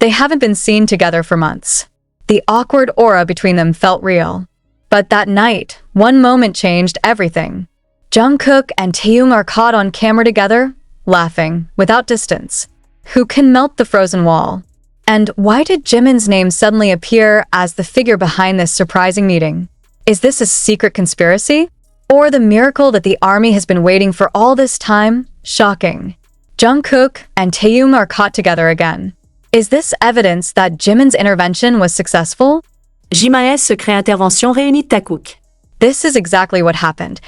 They haven't been seen together for months. The awkward aura between them felt real. But that night, one moment changed everything. Jungkook and Taeil are caught on camera together, laughing, without distance. Who can melt the frozen wall? And why did Jimin's name suddenly appear as the figure behind this surprising meeting? Is this a secret conspiracy? Or the miracle that the army has been waiting for all this time? Shocking. Jungkook and Taeil are caught together again. Is this evidence that Jimin's intervention was successful? Jimin secret intervention réunit Taekook. This is exactly what happened.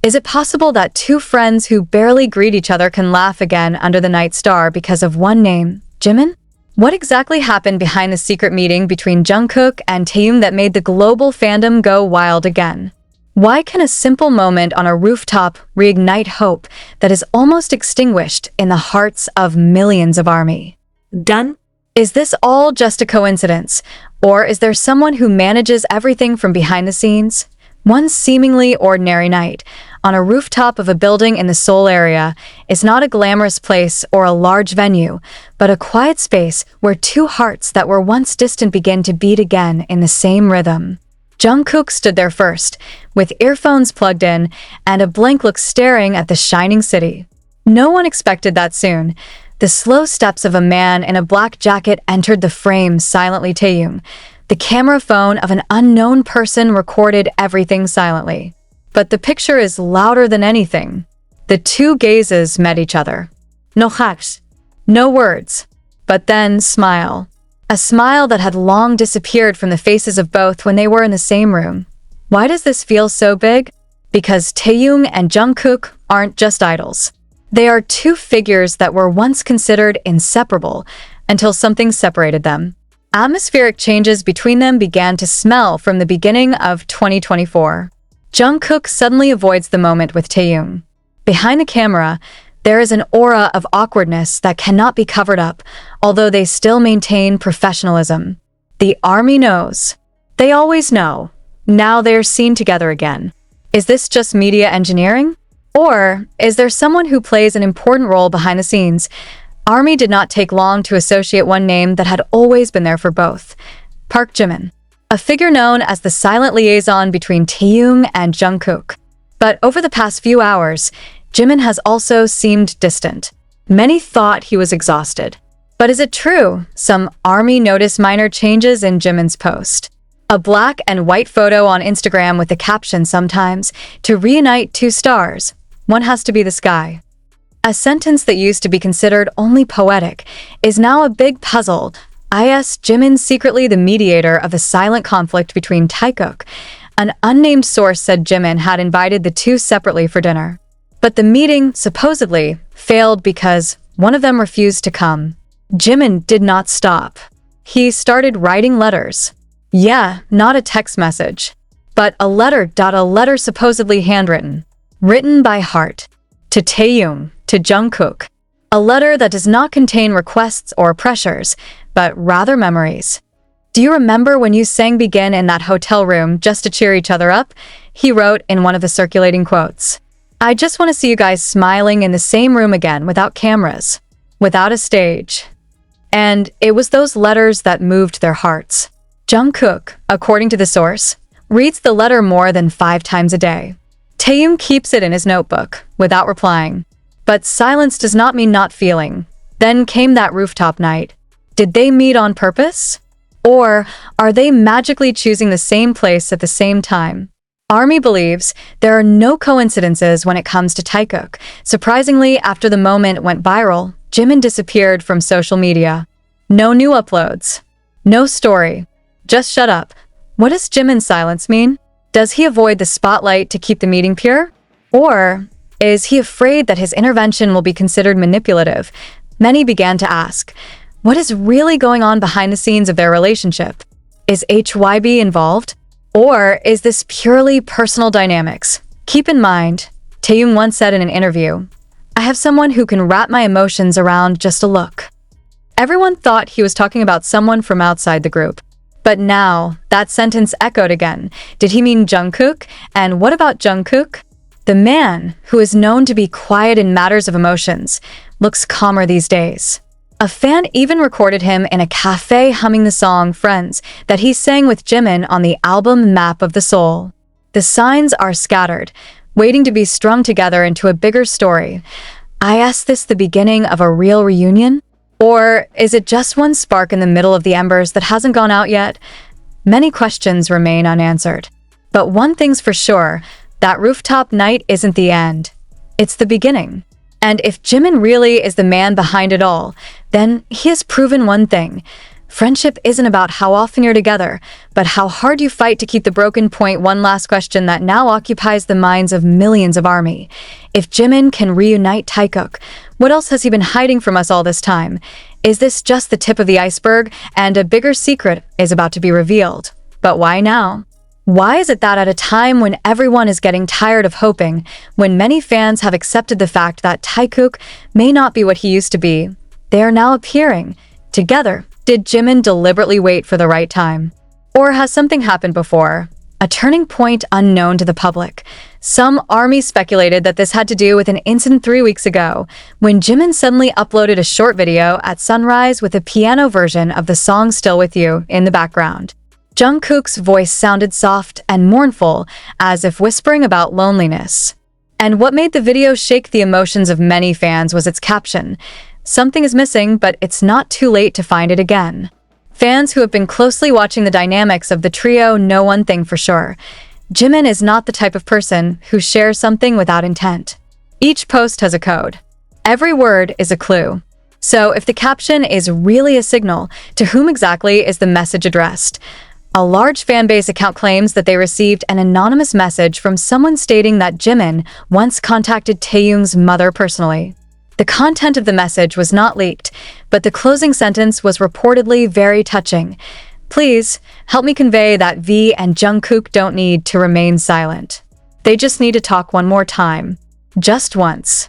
Is it possible that two friends who barely greet each other can laugh again under the night star because of one name, Jimin? What exactly happened behind the secret meeting between Jungkook and Taeil that made the global fandom go wild again? Why can a simple moment on a rooftop reignite hope that is almost extinguished in the hearts of millions of ARMY? Dan? Is this all just a coincidence? Or is there someone who manages everything from behind the scenes? One seemingly ordinary night on a rooftop of a building in the Seoul area is not a glamorous place or a large venue, but a quiet space where two hearts that were once distant begin to beat again in the same rhythm. Jungkook stood there first, with earphones plugged in and a blank look staring at the shining city. No one expected that soon. The slow steps of a man in a black jacket entered the frame silently. Taeil. The camera phone of an unknown person recorded everything silently. But the picture is louder than anything. The two gazes met each other. No hacks, no words, but then smile. A smile that had long disappeared from the faces of both when they were in the same room. Why does this feel so big? Because Taeil and Jungkook aren't just idols. They are two figures that were once considered inseparable until something separated them. Atmospheric changes between them began to smell from the beginning of 2024. Jungkook suddenly avoids the moment with Taeil. Behind the camera, there is an aura of awkwardness that cannot be covered up, although they still maintain professionalism. The army knows. They always know. Now they're seen together again. Is this just media engineering? Or is there someone who plays an important role behind the scenes? ARMY did not take long to associate one name that had always been there for both. Park Jimin, a figure known as the silent liaison between Taeil and Jungkook. But over the past few hours, Jimin has also seemed distant. Many thought he was exhausted. But is it true? Some ARMY noticed minor changes in Jimin's post. A black and white photo on Instagram with the caption sometimes, "To reunite two stars, one has to be the sky." A sentence that used to be considered only poetic is now a big puzzle. Is Jimin secretly the mediator of a silent conflict between Taekook? An unnamed source said Jimin had invited the two separately for dinner. But the meeting, supposedly, failed because one of them refused to come. Jimin did not stop. He started writing letters. Yeah, not a text message, but a letter supposedly handwritten. Written by heart. To Taeil, to Jungkook. A letter that does not contain requests or pressures, but rather memories. Do you remember when you sang Begin in that hotel room just to cheer each other up? He wrote in one of the circulating quotes. I just want to see you guys smiling in the same room again without cameras, without a stage. And it was those letters that moved their hearts. Jungkook, according to the source, reads the letter more than 5 times a day. Taeil keeps it in his notebook, without replying. But silence does not mean not feeling. Then came that rooftop night. Did they meet on purpose? Or are they magically choosing the same place at the same time? ARMY believes there are no coincidences when it comes to Taekook. Surprisingly, after the moment went viral, Jimin disappeared from social media. No new uploads. No story. Just shut up. What does Jimin's silence mean? Does he avoid the spotlight to keep the meeting pure? Or is he afraid that his intervention will be considered manipulative? Many began to ask, what is really going on behind the scenes of their relationship? Is HYB involved? Or is this purely personal dynamics? Keep in mind, Taeil once said in an interview, I have someone who can wrap my emotions around just a look. Everyone thought he was talking about someone from outside the group. But now, that sentence echoed again. Did he mean Jungkook? And what about Jungkook? The man, who is known to be quiet in matters of emotions, looks calmer these days. A fan even recorded him in a cafe humming the song Friends that he sang with Jimin on the album Map of the Soul. The signs are scattered, waiting to be strung together into a bigger story. Is this the beginning of a real reunion? Or is it just one spark in the middle of the embers that hasn't gone out yet? Many questions remain unanswered. But one thing's for sure, that rooftop night isn't the end. It's the beginning. And if Jimin really is the man behind it all, then he has proven one thing. Friendship isn't about how often you're together, but how hard you fight to keep the broken point. One last question that now occupies the minds of millions of ARMY. If Jimin can reunite Taekook, what else has he been hiding from us all this time? Is this just the tip of the iceberg, and a bigger secret is about to be revealed? But why now? Why is it that at a time when everyone is getting tired of hoping, when many fans have accepted the fact that Taekook may not be what he used to be, they are now appearing together? Did Jimin deliberately wait for the right time? Or has something happened before? A turning point unknown to the public. Some ARMY speculated that this had to do with an incident 3 weeks ago, when Jimin suddenly uploaded a short video at sunrise with a piano version of the song Still With You in the background. Jungkook's voice sounded soft and mournful, as if whispering about loneliness. And what made the video shake the emotions of many fans was its caption. Something is missing, but it's not too late to find it again. Fans who have been closely watching the dynamics of the trio know one thing for sure. Jimin is not the type of person who shares something without intent. Each post has a code. Every word is a clue. So if the caption is really a signal, to whom exactly is the message addressed? A large fanbase account claims that they received an anonymous message from someone stating that Jimin once contacted Taeyoung's mother personally. The content of the message was not leaked, but the closing sentence was reportedly very touching. Please, help me convey that V and Jungkook don't need to remain silent. They just need to talk one more time. Just once.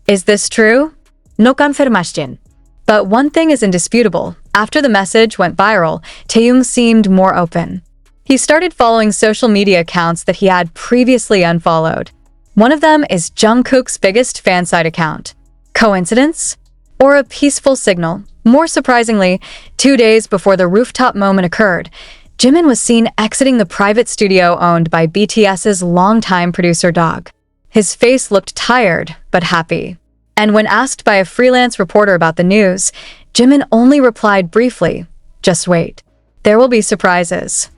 Is this true? No confirmación. But one thing is indisputable. After the message went viral, Taeyoung seemed more open. He started following social media accounts that he had previously unfollowed. One of them is Jungkook's biggest fansite account. Coincidence? Or a peaceful signal? More surprisingly, 2 days before the rooftop moment occurred, Jimin was seen exiting the private studio owned by BTS's longtime producer Dog. His face looked tired, but happy. And when asked by a freelance reporter about the news, Jimin only replied briefly, "Just wait. There will be surprises."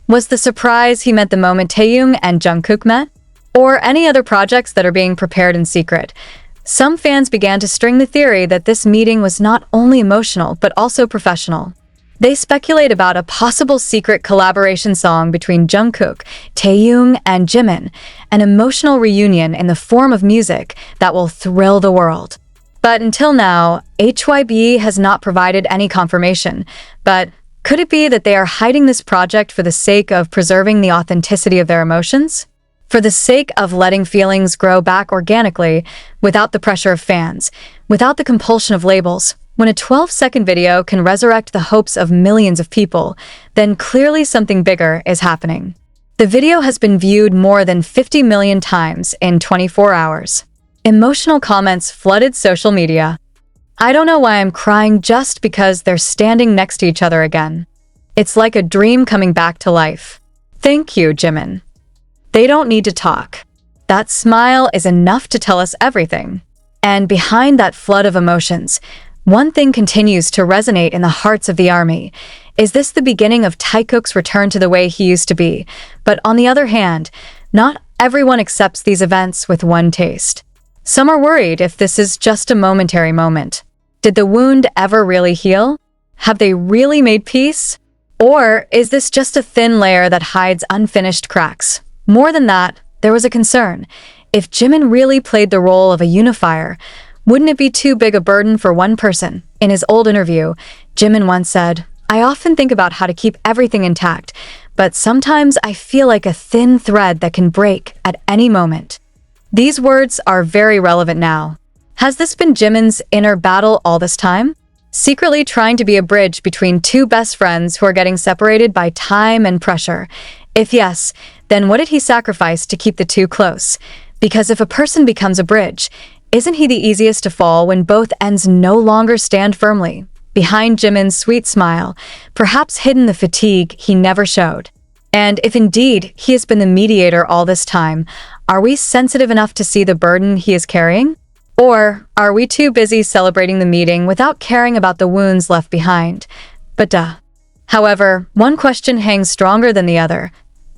Was the surprise he meant the moment Taeyoung and Jungkook met? Or any other projects that are being prepared in secret? Some fans began to string the theory that this meeting was not only emotional, but also professional. They speculate about a possible secret collaboration song between Jungkook, Taeyoung, and Jimin, an emotional reunion in the form of music that will thrill the world. But until now, HYB has not provided any confirmation. But could it be that they are hiding this project for the sake of preserving the authenticity of their emotions? For the sake of letting feelings grow back organically, without the pressure of fans, without the compulsion of labels? When a 12-second video can resurrect the hopes of millions of people, then clearly something bigger is happening. The video has been viewed more than 50 million times in 24 hours. Emotional comments flooded social media. I don't know why I'm crying just because they're standing next to each other again. It's like a dream coming back to life. Thank you, Jimin. They don't need to talk. That smile is enough to tell us everything. And behind that flood of emotions, one thing continues to resonate in the hearts of the ARMY. Is this the beginning of Taekook's return to the way he used to be? But on the other hand, not everyone accepts these events with one taste. Some are worried if this is just a momentary moment. Did the wound ever really heal? Have they really made peace? Or is this just a thin layer that hides unfinished cracks? More than that, there was a concern. If Jimin really played the role of a unifier, wouldn't it be too big a burden for one person? In his old interview, Jimin once said, "I often think about how to keep everything intact, but sometimes I feel like a thin thread that can break at any moment." These words are very relevant now. Has this been Jimin's inner battle all this time? Secretly trying to be a bridge between two best friends who are getting separated by time and pressure? If yes, then what did he sacrifice to keep the two close? Because if a person becomes a bridge, Isn't he the easiest to fall when both ends no longer stand firmly? Behind Jimin's sweet smile, perhaps hidden the fatigue he never showed. And if indeed he has been the mediator all this time, are we sensitive enough to see the burden he is carrying? Or are we too busy celebrating the meeting without caring about the wounds left behind? But duh. However, one question hangs stronger than the other.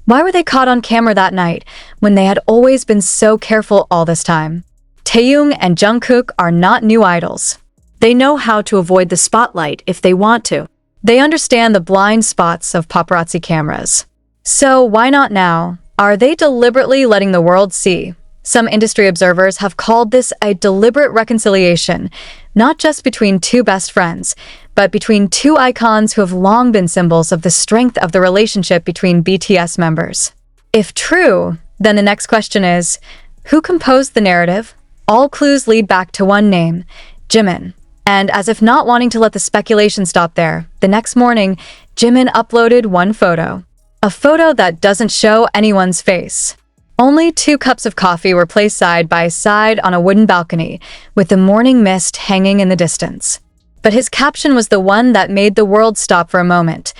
Why were they caught on camera that night when they had always been so careful all this time? Taeil and Jungkook are not new idols. They know how to avoid the spotlight if they want to. They understand the blind spots of paparazzi cameras. So why not now? Are they deliberately letting the world see? Some industry observers have called this a deliberate reconciliation, not just between two best friends, but between two icons who have long been symbols of the strength of the relationship between BTS members. If true, then the next question is, who composed the narrative? All clues lead back to one name, Jimin. And as if not wanting to let the speculation stop there, the next morning, Jimin uploaded one photo. A photo that doesn't show anyone's face. Only 2 cups of coffee were placed side by side on a wooden balcony, with the morning mist hanging in the distance. But his caption was the one that made the world stop for a moment.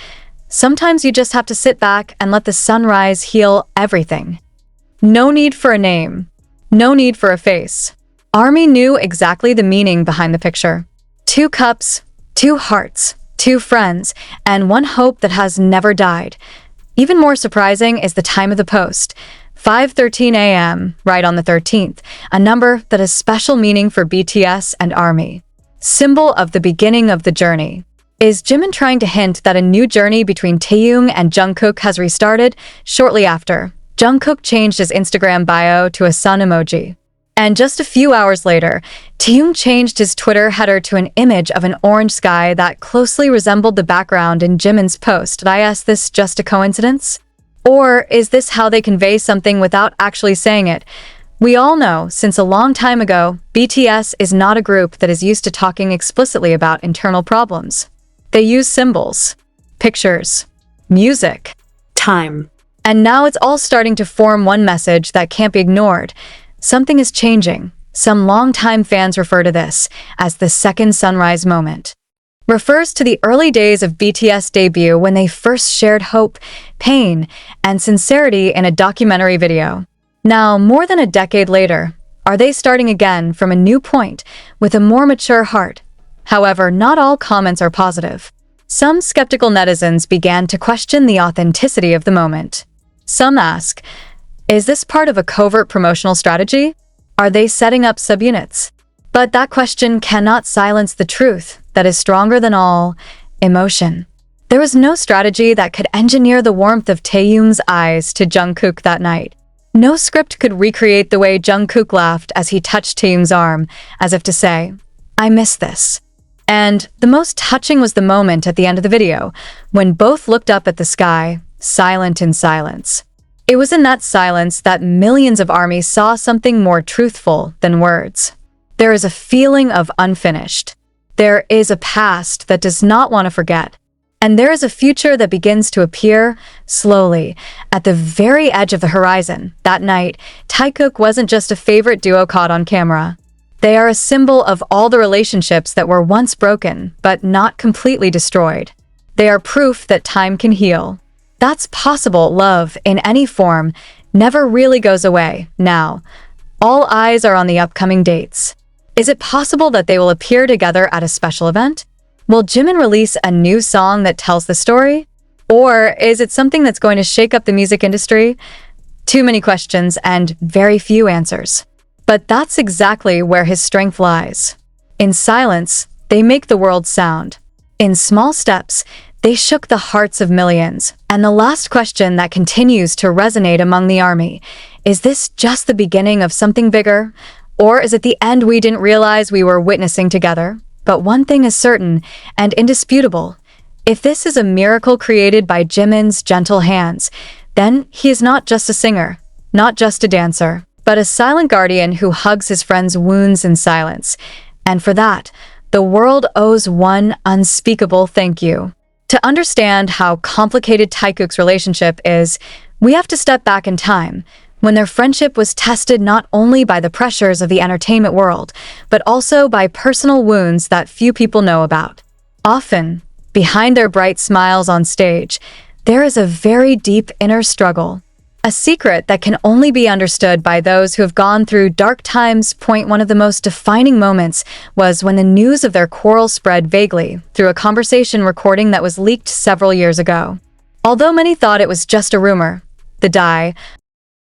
Sometimes you just have to sit back and let the sunrise heal everything. No need for a name. No need for a face. ARMY knew exactly the meaning behind the picture. 2 cups, 2 hearts, 2 friends, and 1 hope that has never died. Even more surprising is the time of the post. 5:13 a.m., right on the 13th, a number that has special meaning for BTS and ARMY. Symbol of the beginning of the journey. Is Jimin trying to hint that a new journey between Taeil and Jungkook has restarted? Shortly after, Jungkook changed his Instagram bio to a sun emoji. And just a few hours later, Taeil changed his Twitter header to an image of an orange sky that closely resembled the background in Jimin's post. Did I ask this just a coincidence? Or is this how they convey something without actually saying it? We all know, since a long time ago, BTS is not a group that is used to talking explicitly about internal problems. They use symbols, pictures, music, Time. and now it's all starting to form one message that can't be ignored. Something is changing. Some longtime fans refer to this as the second sunrise moment. Refers to the early days of BTS debut when they first shared hope, pain, and sincerity in a documentary video. Now, more than a decade later, are they starting again from a new point with a more mature heart? However, not all comments are positive. Some skeptical netizens began to question the authenticity of the moment. Some ask, is this part of a covert promotional strategy? Are they setting up subunits? But that question cannot silence the truth that is stronger than all, emotion. There was no strategy that could engineer the warmth of Taeil's eyes to Jungkook that night. No script could recreate the way Jungkook laughed as he touched Taeil's arm, as if to say, I miss this. And the most touching was the moment at the end of the video, when both looked up at the sky, silent in silence. It was in that silence that millions of ARMY saw something more truthful than words. There is a feeling of unfinished. There is a past that does not want to forget. And there is a future that begins to appear, slowly, at the very edge of the horizon. That night, Taekook wasn't just a favorite duo caught on camera. They are a symbol of all the relationships that were once broken, but not completely destroyed. They are proof that time can heal. That's possible. Love, in any form, never really goes away. Now, all eyes are on the upcoming dates. Is it possible that they will appear together at a special event? Will Jimin release a new song that tells the story? Or is it something that's going to shake up the music industry? Too many questions and very few answers. But that's exactly where his strength lies. In silence, they make the world sound. In small steps, they shook the hearts of millions. And the last question that continues to resonate among the ARMY, is this just the beginning of something bigger? Or is it the end we didn't realize we were witnessing together? But one thing is certain and indisputable. If this is a miracle created by Jimin's gentle hands, then he is not just a singer, not just a dancer, but a silent guardian who hugs his friend's wounds in silence. And for that, the world owes one unspeakable thank you. To understand how complicated Taekook's relationship is, we have to step back in time. when their friendship was tested not only by the pressures of the entertainment world, but also by personal wounds that few people know about. Often, behind their bright smiles on stage, there is a very deep inner struggle. A secret that can only be understood by those who have gone through dark times. One of the most defining moments was when the news of their quarrel spread vaguely through a conversation recording that was leaked several years ago. Although many thought it was just a rumor, the Taeil,